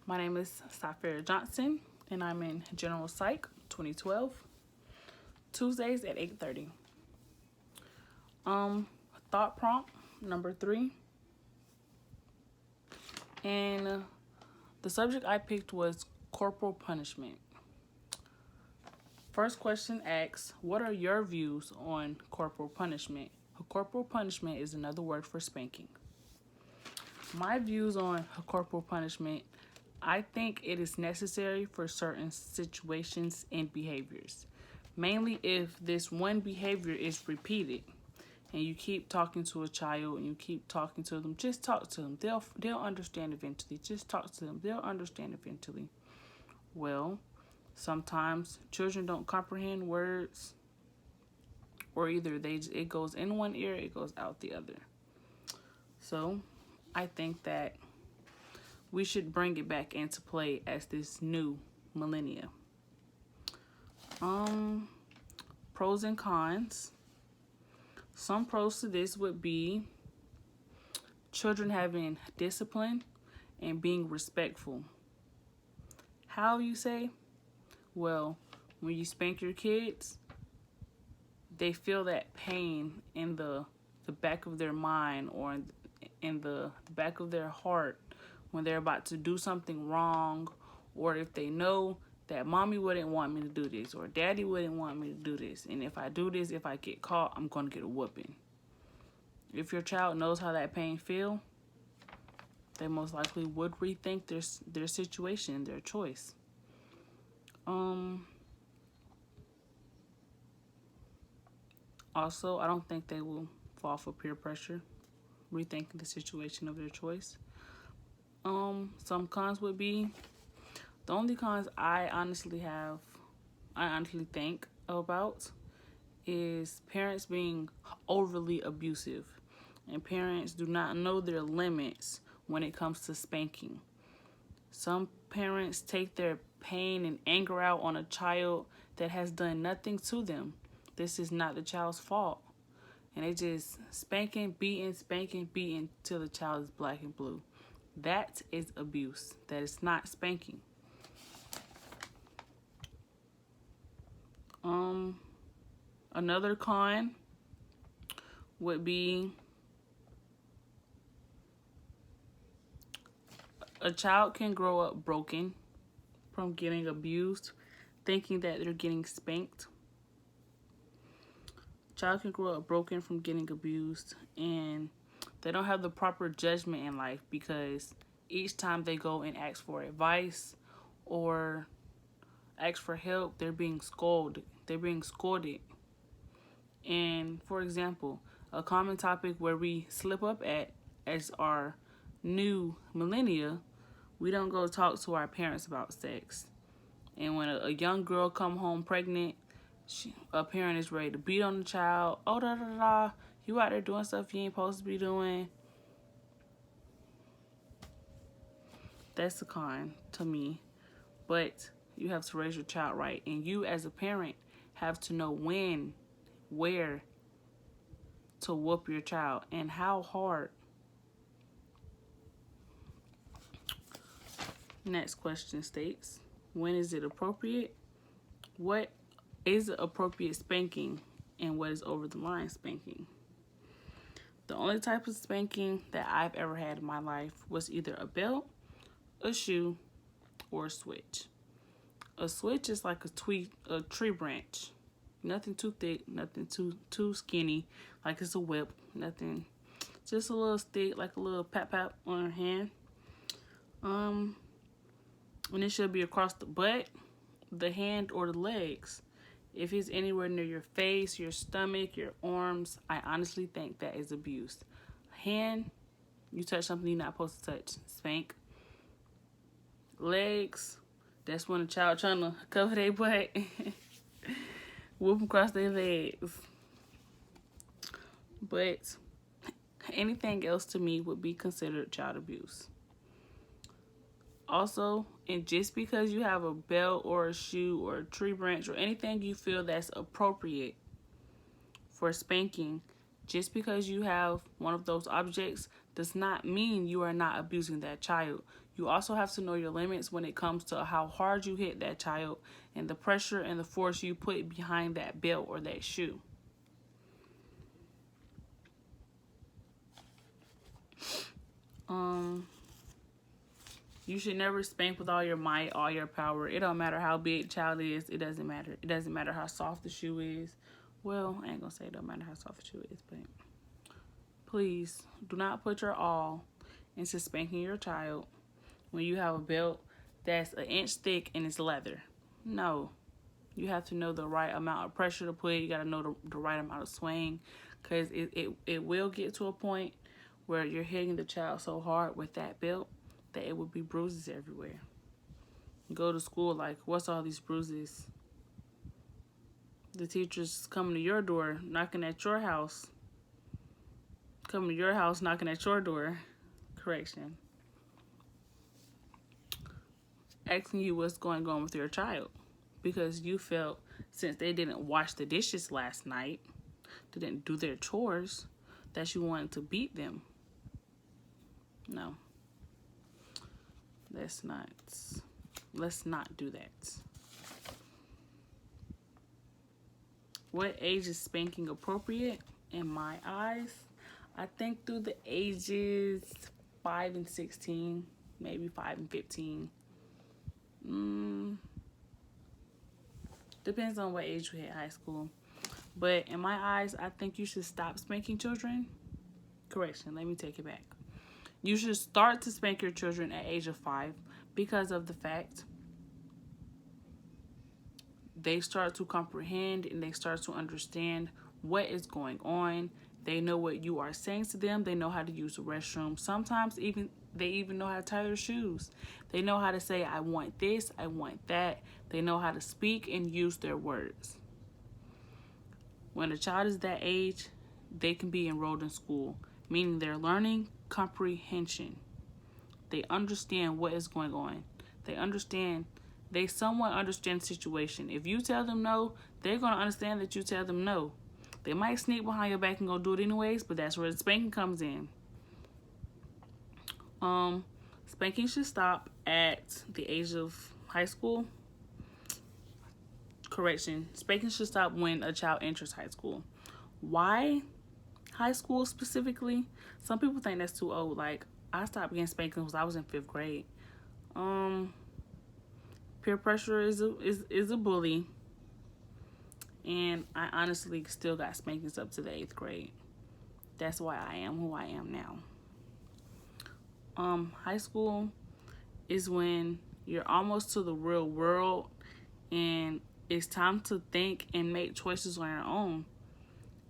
My name is Safira Johnson, and I'm in General Psych 2012, Tuesdays at 8:30. Thought prompt number 3, and the subject I picked was corporal punishment. First question asks, what are your views on corporal punishment? Corporal punishment is another word for spanking. My views on corporal punishment, I think it is necessary for certain situations and behaviors. Mainly if this one behavior is repeated and you keep talking to a child and you keep talking to them, just talk to them. They'll understand eventually. Just talk to them. They'll understand eventually. Well, sometimes children don't comprehend words, or either it goes in one ear, it goes out the other. So I think that we should bring it back into play as this new millennia. Pros and cons. Some pros to this would be children having discipline and being respectful. How you say? Well, when you spank your kids, they feel that pain in the back of their mind or in the back of their heart when they're about to do something wrong, or if they know that mommy wouldn't want me to do this or daddy wouldn't want me to do this, and if I do this, if I get caught, I'm going to get a whooping. If your child knows how that pain feel, they most likely would rethink their situation, their choice. Also, I don't think they will fall for peer pressure, rethinking the situation of their choice. Some cons would be, the only cons I honestly think about is parents being overly abusive, and parents do not know their limits when it comes to spanking. Some parents take their pain and anger out on a child that has done nothing to them. This is not the child's fault. And they just spanking, beating till the child is black and blue. That is abuse. That is not spanking. Another con would be a child can grow up broken from getting abused, thinking that they're getting spanked. Child can grow up broken from getting abused, and they don't have the proper judgment in life because each time they go and ask for advice or ask for help, they're being scolded. And for example, a common topic where we slip up at as our new millennia, we don't go talk to our parents about sex. And when a young girl come home pregnant, a parent is ready to beat on the child. Oh, da da da, you out there doing stuff you ain't supposed to be doing. That's a con to me. But you have to raise your child right. And you as a parent have to know when, where to whoop your child and how hard. Next question states, when is it appropriate? What is appropriate spanking and what is over the line spanking? The only type of spanking that I've ever had in my life was either a belt, a shoe, or a switch. A switch is like a tree branch. Nothing too thick, nothing too skinny, like it's a whip, nothing. Just a little stick, like a little pat on her hand. And it should be across the butt, the hand, or the legs. If it's anywhere near your face, your stomach, your arms, I honestly think that is abuse. Hand, you touch something you're not supposed to touch, spank. Legs, that's when a child trying to cover their butt. Whoop across their legs. But anything else to me would be considered child abuse. Also, and just because you have a belt or a shoe or a tree branch or anything you feel that's appropriate for spanking, just because you have one of those objects does not mean you are not abusing that child. You also have to know your limits when it comes to how hard you hit that child and the pressure and the force you put behind that belt or that shoe. You should never spank with all your might, all your power. It don't matter how big the child is. It doesn't matter. It doesn't matter how soft the shoe is. Well, I ain't gonna say it don't matter how soft the shoe is, but please do not put your all into spanking your child when you have a belt that's an inch thick and it's leather. No. You have to know the right amount of pressure to put. You got to know the right amount of swing, because it will get to a point where you're hitting the child so hard with that belt that it will be bruises everywhere. You go to school like, what's all these bruises? The teacher's coming to your door, knocking at your house. Coming to your house, knocking at your door. Correction. Asking you what's going on with your child. Because you felt since they didn't wash the dishes last night, they didn't do their chores, that you wanted to beat them. No. Let's not do that. What age is spanking appropriate? In my eyes, I think through the ages 5 and 16, maybe 5 and 15. Depends on what age you hit high school. But in my eyes, I think you should stop spanking children. Correction, let me take it back. You should start to spank your children at age of 5 because of the fact they start to comprehend and they start to understand what is going on. They know what you are saying to them. They know how to use the restroom. Sometimes they even know how to tie their shoes. They know how to say, I want this, I want that. They know how to speak and use their words. When a child is that age, they can be enrolled in school, meaning they're learning comprehension. They understand what is going on. They somewhat understand the situation. If you tell them no, they're going to understand that you tell them no. They might sneak behind your back and go do it anyways, but that's where the spanking comes in. Spanking should stop at the age of high school. Correction, spanking should stop when a child enters high school. Why high school specifically? Some people think that's too old. Like, I stopped getting spanked when I was in 5th grade. Peer pressure is a bully. And I honestly still got spankings up to the 8th grade. That's why I am who I am now. High school is when you're almost to the real world and it's time to think and make choices on your own.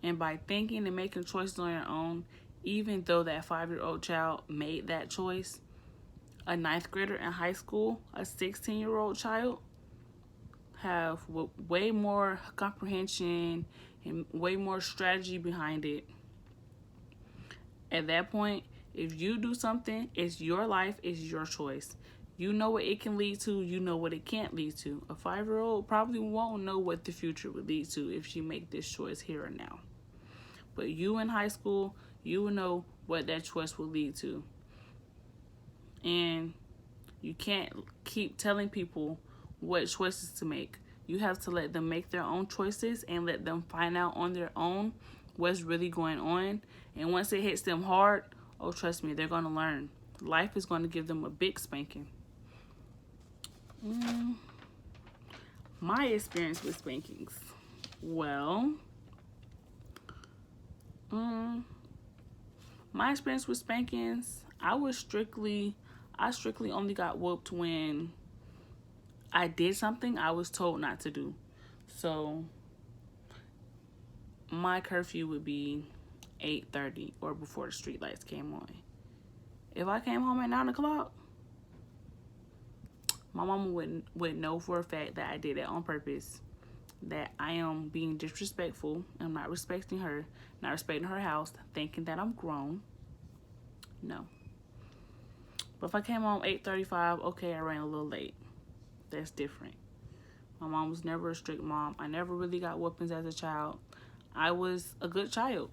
And by thinking and making choices on your own, even though that 5-year-old child made that choice, a 9th grader in high school, a 16-year-old child, have way more comprehension and way more strategy behind it. At that point, if you do something, it's your life, it's your choice. You know what it can lead to, you know what it can't lead to. A 5-year-old probably won't know what the future would lead to if she make this choice here and now. But you in high school, you will know what that choice will lead to. And you can't keep telling people what choices to make. You have to let them make their own choices and let them find out on their own what's really going on. And once it hits them hard, oh, trust me, they're going to learn. Life is going to give them a big spanking. My experience with spankings. Well, my experience with spankings, I strictly only got whooped when I did something I was told not to do. So my curfew would be 8:30 or before the street lights came on. If I came home at 9 o'clock, my mama would know for a fact that I did it on purpose, that I am being disrespectful. I'm not respecting her, not respecting her house, thinking that I'm grown. No. But if I came home 8:35, okay, I ran a little late. That's different. My mom was never a strict mom. I never really got whoopings as a child. I was a good child.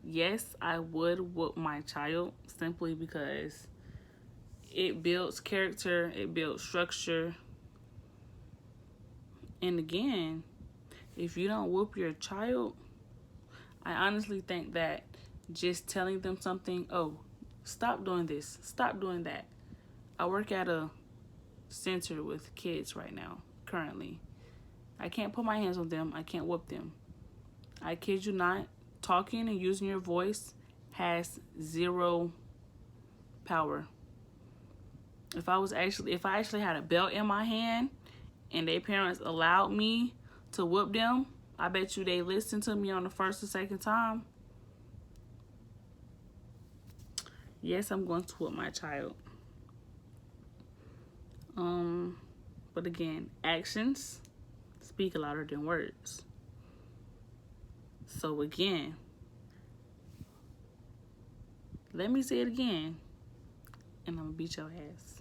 yes, I would whoop my child simply because it builds character, it builds structure. And again, if you don't whoop your child, I honestly think that just telling them something, oh, stop doing this, stop doing that. I work at a center with kids right now, currently. I can't put my hands on them, I can't whoop them. I kid you not, talking and using your voice has zero power. If I actually had a belt in my hand and their parents allowed me to whoop them, I bet you they listened to me on the first or second time. Yes, I'm going to whoop my child. But again, actions speak louder than words. So again, let me say it again, and I'm gonna beat your ass.